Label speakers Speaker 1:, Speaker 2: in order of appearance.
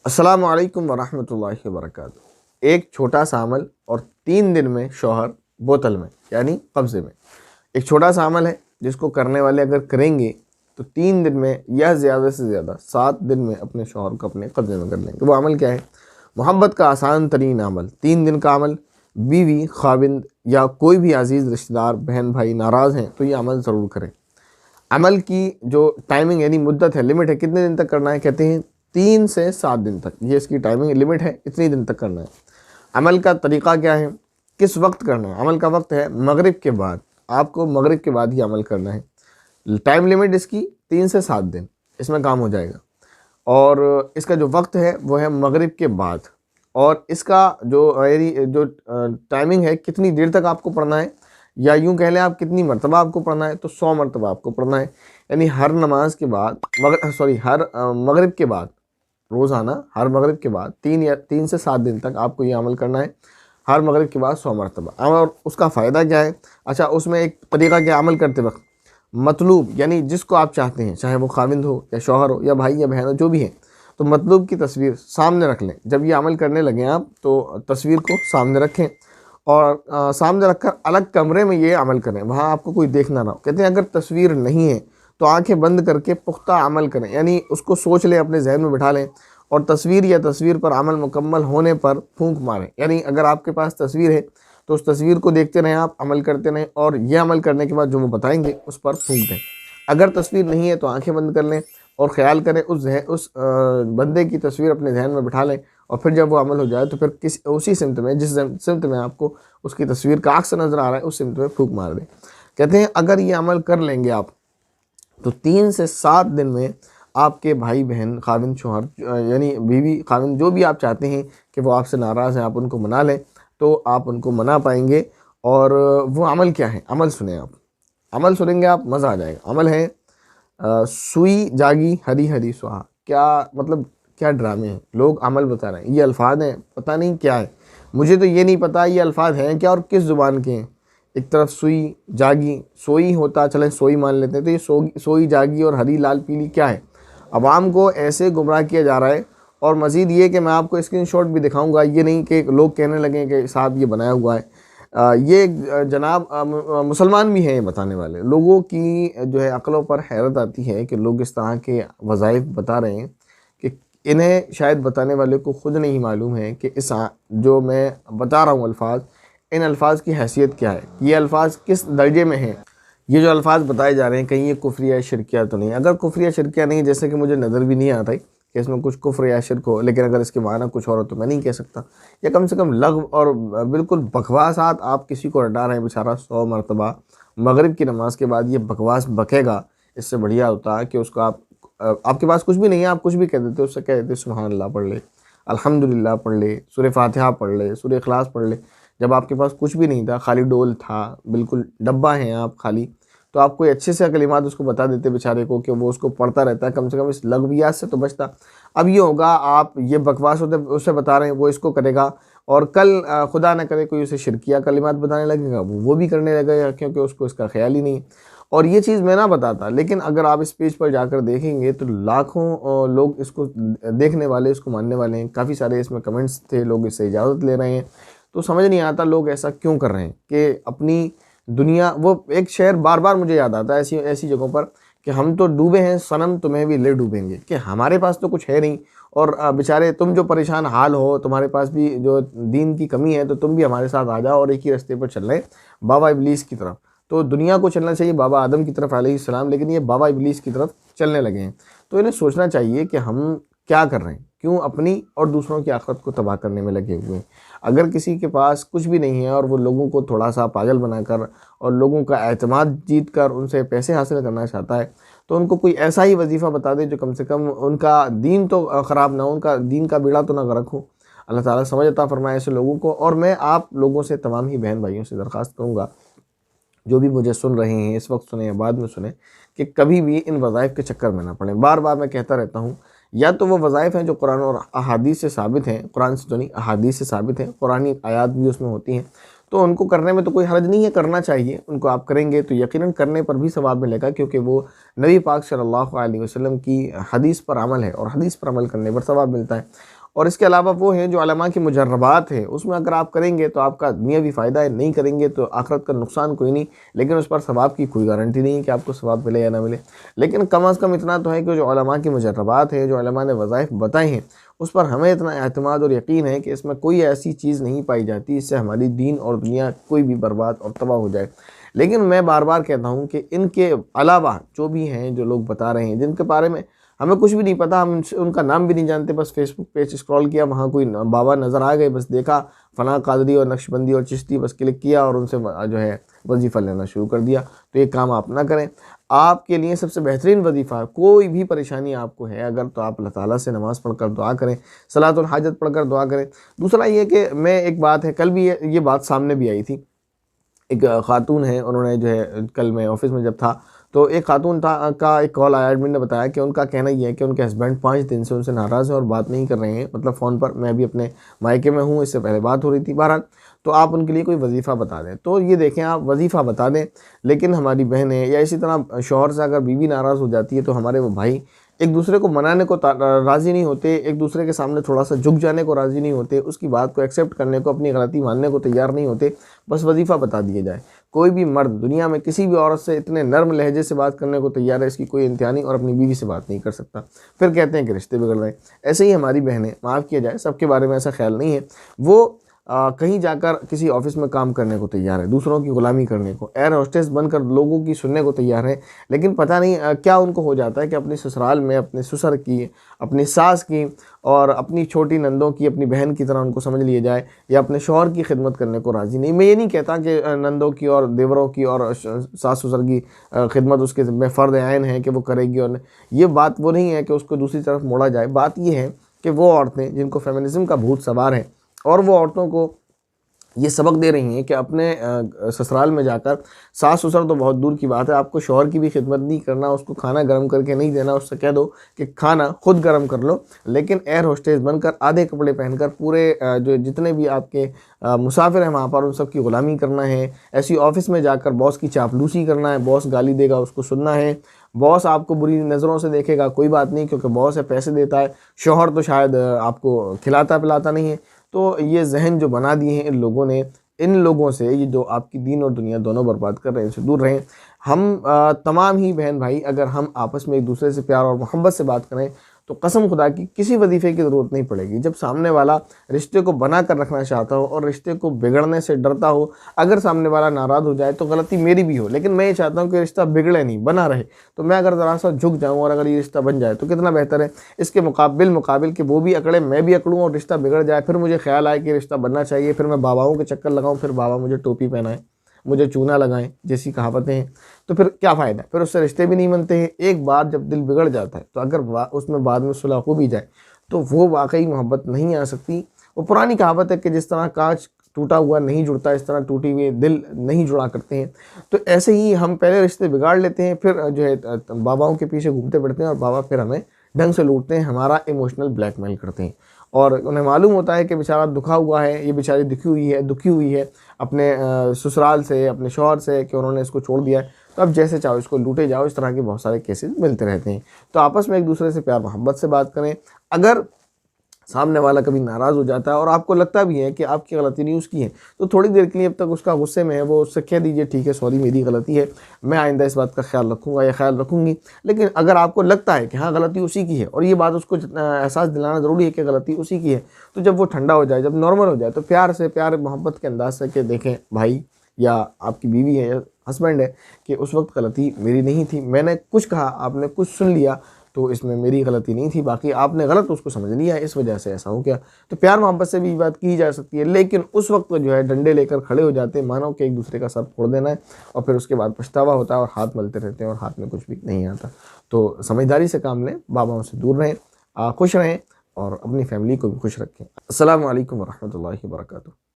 Speaker 1: अस्सलामु अलैकुम वरहमतुल्लाहि वबरकातुहू। एक छोटा सा अमल और 3 दिन में शौहर बोतल में यानी कब्ज़े में। एक छोटा सा अमल है जिसको करने वाले अगर करेंगे तो 3 दिन में या ज़्यादा से ज़्यादा 7 दिन में अपने शौहर को अपने कब्ज़े में कर लेंगे। वो अमल क्या है? मोहब्बत का आसान तरीन अमल, 3 दिन का अमल। बीवी, खाविंद या कोई भी अजीज़ रिश्तेदार, बहन भाई नाराज़ हैं तो ये अमल ज़रूर करें। अमल की जो टाइमिंग यानी मुद्दत है, लिमिट है, कितने दिन तक करना है? कहते हैं 3 से 7 दिन तक, ये इसकी टाइमिंग लिमिट है, इतने दिन तक करना है। अमल का तरीक़ा क्या है, किस वक्त करना है? अमल का वक्त है मगरिब के बाद, आपको मगरिब के बाद ही अमल करना है। टाइम लिमिट इसकी 3 से 7 दिन, इसमें काम हो जाएगा। और इसका जो वक्त है वो है मगरिब के बाद। और इसका जो टाइमिंग है, कितनी देर तक आपको पढ़ना है, या यूँ कह लें आप कितनी मरतबा आपको पढ़ना है, तो 100 मरतबा आपको पढ़ना है। यानी हर नमाज के बाद हर मगरिब के बाद, रोज़ाना हर मगरिब के बाद 3 से 7 दिन तक आपको ये अमल करना है। हर मगरिब के बाद 100 मरतबा। और उसका फ़ायदा क्या है? अच्छा, उसमें एक तरीक़ा क्या, अमल करते वक्त मतलूब यानी जिसको आप चाहते हैं, चाहे वो खाविंद हो या शौहर हो या भाई या बहन हो, जो भी है, तो मतलूब की तस्वीर सामने रख लें। जब ये अमल करने लगें आप तो तस्वीर को सामने रखें और सामने रखकर अलग कमरे में ये अमल करें, वहाँ आपको कोई देखना ना हो। कहते हैं अगर तस्वीर नहीं है तो आंखें बंद करके पुख्ता अमल करें, यानी उसको सोच लें, अपने जहन में बिठा लें और तस्वीर पर अमल मुकम्मल होने पर फूंक मारें। यानी अगर आपके पास तस्वीर है तो उस तस्वीर को देखते रहें, आप अमल करते रहें और यह अमल करने के बाद जो वो बताएंगे उस पर फूंक दें। अगर तस्वीर नहीं है तो आंखें बंद कर लें और ख्याल करें, उस बंदे की तस्वीर अपने जहन में बिठा लें और फिर जब वो अमल हो जाए तो फिर उसी सिमत में, जिस सिमत में आपको उसकी तस्वीर का अक्स नज़र आ रहा है, उस सिमत में फूंक मार दें। कहते हैं अगर ये अमल कर लेंगे आप तो 3 से 7 दिन में आपके भाई बहन, खाविंद, शौहर यानी बीवी, खाविंद, जो भी आप चाहते हैं कि वो आपसे नाराज़ हैं, आप उनको मना लें, तो आप उनको मना पाएंगे। और वो अमल क्या है? अमल सुने आप, अमल सुनेंगे आप, मज़ा आ जाएगा। अमल है सुई जागी हरी हरी सुहा। क्या मतलब, क्या ड्रामे हैं, लोग अमल बता रहे हैं, ये अल्फाज हैं, पता नहीं क्या है, मुझे तो ये नहीं पता ये अल्फाज हैं क्या और किस ज़ुबान के हैं। एक तरफ सुई जागी, सोई होता, चलें सोई मान लेते हैं, तो ये सोई जागी और हरी लाल पीली क्या है? अवाम को ऐसे गुमराह किया जा रहा है। और मज़ीद ये कि मैं आपको स्क्रीनशॉट भी दिखाऊंगा, ये नहीं कि लोग कहने लगें कि साहब ये बनाया हुआ है। ये जनाब मुसलमान भी हैं ये बताने वाले। लोगों की जो है अक़लों पर हैरत आती है कि लोग इस तरह के वज़ाइफ बता रहे हैं कि इन्हें शायद बताने वाले को ख़ुद नहीं मालूम है कि इस जो मैं बता रहा हूँ अल्फाज, इन अल्फाज की हैसियत क्या है, ये अल्फाज किस दर्जे में हैं। ये जो अल्फाज बताए जा रहे हैं, कहीं ये कुफ्र या शिरकिया तो नहीं? अगर कुफ्र या शिरकिया नहीं, जैसे कि मुझे नज़र भी नहीं आता है कि इसमें कुछ कुफ्र या शिरक हो, लेकिन अगर इसके माना कुछ और हो तो मैं नहीं कह सकता। या कम से कम लग़्व और बिल्कुल बकवासात आप किसी को रटा रहे हैं, बेचारा 100 मरतबा मगरिब की नमाज के बाद ये बकवास बकेगा। इससे बढ़िया होता है कि उसको आपके पास कुछ भी नहीं है, आप कुछ भी कह देते, उससे कह देते सुभान अल्लाह पढ़ ले, अल्हम्दुलिल्लाह पढ़ ले, सूरह फातिहा पढ़ ले, सूरह इखलास पढ़ ले। जब आपके पास कुछ भी नहीं था, खाली डोल था, बिल्कुल डब्बा हैं आप खाली, तो आप कोई अच्छे से कलिमात उसको बता देते बेचारे को कि वो उसको पढ़ता रहता है, कम से कम इस लग़वियात से तो बचता। अब ये होगा आप ये बकवास होते उससे बता रहे हैं, वो इसको करेगा और कल खुदा न करे कोई उसे शिरकिया कलिमात बताने लगेगा, वो भी करने लगेगा, क्योंकि उसको इसका ख्याल ही नहीं। और ये चीज़ मैं ना बताता, लेकिन अगर आप इस पेज पर जाकर देखेंगे तो लाखों लोग इसको देखने वाले, इसको मानने वाले हैं। काफ़ी सारे इसमें कमेंट्स थे, लोग इससे इजाज़त ले रहे हैं। तो समझ नहीं आता लोग ऐसा क्यों कर रहे हैं कि अपनी दुनिया, वो एक शेर बार बार मुझे याद आता है ऐसी ऐसी जगहों पर कि हम तो डूबे हैं सनम, तुम्हें भी ले डूबेंगे। कि हमारे पास तो कुछ है नहीं और बेचारे तुम जो परेशान हाल हो, तुम्हारे पास भी जो दीन की कमी है, तो तुम भी हमारे साथ आ जाओ और एक ही रास्ते पर चल रहे हैं, बाबा इबलीस की तरफ। तो दुनिया को चलना चाहिए बाबा आदम की तरफ अलैहिस्सलाम, लेकिन ये बाबा इबलीस की तरफ चलने लगे हैं। तो इन्हें सोचना चाहिए कि हम क्या कर रहे हैं, क्यों अपनी और दूसरों की आखिरत को तबाह करने में लगे हुए हैं। अगर किसी के पास कुछ भी नहीं है और वो लोगों को थोड़ा सा पागल बनाकर और लोगों का एतमाद जीत कर उनसे पैसे हासिल करना चाहता है, तो उनको कोई ऐसा ही वजीफ़ा बता दे जो कम से कम उनका दीन तो ख़राब ना हो, उनका दीन का बेड़ा तो ना गर्क हो। अल्लाह ताला समझ अता फरमाए ऐसे लोगों को। और मैं आप लोगों से, तमाम ही बहन भाइयों से दरख्वास्त करूँगा, जो भी मुझे सुन रहे हैं, इस वक्त सुने या बाद में सुने, कि कभी भी इन वज़ाइफ के चक्कर में ना पड़ें। बार बार मैं कहता रहता हूँ, या तो वो वज़ाइफ हैं जो कुरान और अहादीस से साबित हैं, कुरान से तो नहीं, अहादीस से साबित हैं, कुरानी आयात भी उसमें होती हैं, तो उनको करने में तो कोई हर्ज नहीं है, करना चाहिए उनको। आप करेंगे तो यकीनन करने पर भी सवाब मिलेगा, क्योंकि वो नबी पाक सल्लल्लाहु अलैहि वसल्लम की हदीस पर अमल है और हदीस पर अमल करने पर सवाब मिलता है। और इसके अलावा वो हैं जो उलमा की मुजर्रबात है, उसमें अगर आप करेंगे तो आपका दुनियावी फ़ायदा है, नहीं करेंगे तो आखिरत का नुकसान कोई नहीं, लेकिन उस पर सवाब की कोई गारंटी नहीं है कि आपको सवाब मिले या ना मिले। लेकिन कम अज़ कम इतना तो है कि जो उलमा की मुजर्रबात है, जो उलमा ने वज़ाइफ बताए हैं, उस पर हमें इतना एतमाद और यकीन है कि इसमें कोई ऐसी चीज़ नहीं पाई जाती इससे हमारी दीन और दुनिया कोई भी बर्बाद और तबाह हो जाए। लेकिन मैं बार बार कहता हूँ कि इनके अलावा जो भी हैं, जो लोग बता रहे हैं, जिनके बारे में हमें कुछ भी नहीं पता, हम उनका नाम भी नहीं जानते, बस फेसबुक पेज स्क्रॉल किया, वहाँ कोई बाबा नज़र आ गए, बस देखा फ़लाँ कादरी और नक्शबंदी और चिश्ती, बस क्लिक किया और उनसे जो है वजीफ़ा लेना शुरू कर दिया। तो ये काम आप ना करें। आपके लिए सबसे बेहतरीन वजीफ़ा, कोई भी परेशानी आपको है अगर, तो आप अल्लाह ताला से नमाज़ पढ़कर दुआ करें, सलातुल हाजत पढ़कर दुआ करें। दूसरा ये कि मैं एक बात है, कल भी ये बात सामने भी आई थी। एक ख़ातून है, उन्होंने जो है, कल मैं ऑफिस में जब था तो एक खातून का एक कॉल आया, एडमिन ने बताया कि उनका कहना ये है कि उनके हस्बैंड 5 दिन से उनसे नाराज़ हैं और बात नहीं कर रहे हैं, मतलब फ़ोन पर। मैं भी अपने मायके में हूँ, इससे पहले बात हो रही थी। बहरहाल, तो आप उनके लिए कोई वजीफ़ा बता दें। तो ये देखें, आप वजीफ़ा बता दें, लेकिन हमारी बहनें या इसी तरह शौहर से अगर बीवी नाराज़ हो जाती है तो हमारे वो भाई एक दूसरे को मनाने को राज़ी नहीं होते, एक दूसरे के सामने थोड़ा सा झुक जाने को राज़ी नहीं होते, उसकी बात को एक्सेप्ट करने को, अपनी गलती मानने को तैयार नहीं होते। बस वजीफ़ा बता दिया जाए। कोई भी मर्द दुनिया में किसी भी औरत से इतने नर्म लहजे से बात करने को तैयार है, इसकी कोई इंतहा नहीं, और अपनी बीवी से बात नहीं कर सकता। फिर कहते हैं कि रिश्ते बिगड़ रहे हैं। ऐसे ही हमारी बहनें, माफ़ किया जाए, सबके बारे में ऐसा ख्याल नहीं है, वो कहीं जाकर किसी ऑफिस में काम करने को तैयार है, दूसरों की गुलामी करने को, एयर होस्टेस बनकर लोगों की सुनने को तैयार है, लेकिन पता नहीं क्या उनको हो जाता है कि अपने ससुराल में अपने ससुर की, अपनी सास की और अपनी छोटी नंदों की अपनी बहन की तरह उनको समझ लिया जाए, या अपने शौहर की खिदमत करने को राज़ी नहीं। मैं ये नहीं कहता कि नंदों की और देवरों की और सास ससुर की खिदमत उसके में फ़र्ज़ ऐन है कि वो करेगी, और ये बात वो नहीं है कि उसको दूसरी तरफ मोड़ा जाए। बात ये है कि वो औरतें जिनको फेमिनिज़म का भूत सवार है, और वो औरतों को ये सबक दे रही हैं कि अपने ससुराल में जाकर, सास ससुर तो बहुत दूर की बात है, आपको शौहर की भी खिदमत नहीं करना, उसको खाना गर्म करके नहीं देना, उससे कह दो कि खाना खुद गर्म कर लो, लेकिन एयर होस्टेस बनकर आधे कपड़े पहनकर पूरे जो जितने भी आपके मुसाफिर हैं वहाँ पर, उन सब की ग़ुलामी करना है। ऐसी ऑफिस में जाकर बॉस की चापलूसी करना है, बॉस गाली देगा उसको सुनना है, बॉस आपको बुरी नज़रों से देखेगा, कोई बात नहीं, क्योंकि बॉस है, पैसे देता है, शौहर तो शायद आपको खिलाता पिलाता नहीं है। तो ये जहन जो बना दिए हैं इन लोगों ने, इन लोगों से, ये जो आपकी दीन और दुनिया दोनों बर्बाद कर रहे हैं, इनसे दूर रहें। हम तमाम ही बहन भाई अगर हम आपस में एक दूसरे से प्यार और मोहब्बत से बात करें तो कसम खुदा की किसी वजीफ़े की ज़रूरत नहीं पड़ेगी। जब सामने वाला रिश्ते को बना कर रखना चाहता हो और रिश्ते को बिगड़ने से डरता हो, अगर सामने वाला नाराज़ हो जाए तो गलती मेरी भी हो, लेकिन मैं ये चाहता हूँ कि रिश्ता बिगड़े नहीं, बना रहे। तो मैं अगर ज़रा सा झुक जाऊँ और अगर ये रिश्ता बन जाए तो कितना बेहतर है। इसके मुकाबिल कि वो भी अकड़े, मैं भी अकड़ूँ और रिश्ता बिगड़ जाए, फिर मुझे ख्याल आए कि रिश्ता बनना चाहिए, फिर मैं बाबाओं के चक्कर लगाऊँ, फिर बाबा मुझे टोपी पहनाएं, मुझे चूना लगाएं, जैसी कहावतें हैं, तो फिर क्या फ़ायदा, फिर उससे रिश्ते भी नहीं बनते हैं। एक बार जब दिल बिगड़ जाता है तो अगर उसमें बाद में सुलह हो भी जाए तो वो वाकई मोहब्बत नहीं आ सकती। वो पुरानी कहावत है कि जिस तरह कांच टूटा हुआ नहीं जुड़ता, इस तरह टूटी हुई दिल नहीं जुड़ा करते हैं। तो ऐसे ही हम पहले रिश्ते बिगाड़ लेते हैं, फिर जो है बाबाओं के पीछे घूमते फिरते हैं, और बाबा फिर हमें ढंग से लूटते हैं, हमारा इमोशनल ब्लैकमेल करते हैं, और उन्हें मालूम होता है कि बेचारा दुखा हुआ है, ये बेचारी दुखी हुई है अपने ससुराल से, अपने शौहर से, कि उन्होंने इसको छोड़ दिया है, तो अब जैसे चाहो इसको लूटे जाओ। इस तरह के बहुत सारे केसेस मिलते रहते हैं। तो आपस में एक दूसरे से प्यार मोहब्बत से बात करें। अगर सामने वाला कभी नाराज़ हो जाता है और आपको लगता भी है कि आपकी गलती नहीं उसकी है, तो थोड़ी देर के लिए, अब तक उसका गुस्से में है, वो उससे कह दीजिए ठीक है सॉरी मेरी गलती है, मैं आइंदा इस बात का ख्याल रखूँगा या ख्याल रखूँगी। लेकिन अगर आपको लगता है कि हाँ गलती उसी की है, और ये बात उसको एहसास दिलाना ज़रूरी है कि गलती उसी की है, तो जब वो ठंडा हो जाए, जब नॉर्मल हो जाए, तो प्यार से, प्यार मोहब्बत के अंदाज से कि देखें भाई या आपकी बीवी है या हस्बैंड है कि उस वक्त गलती मेरी नहीं थी, मैंने कुछ कहा, आपने कुछ सुन लिया, तो इसमें मेरी गलती नहीं थी, बाकी आपने गलत उसको समझ लिया, इस वजह से ऐसा हो गया। तो प्यार मोहब्बत से भी बात की जा सकती है, लेकिन उस वक्त जो है डंडे लेकर खड़े हो जाते हैं, मानो कि एक दूसरे का सर फोड़ देना है, और फिर उसके बाद पछतावा होता है और हाथ मलते रहते हैं और हाथ में कुछ भी नहीं आता। तो समझदारी से काम लें, बाबाओं से दूर रहें, खुश रहें और अपनी फैमिली को भी खुश रखें। अस्सलामु अलैकुम वरहमतुल्लाहि वबरकातुहू।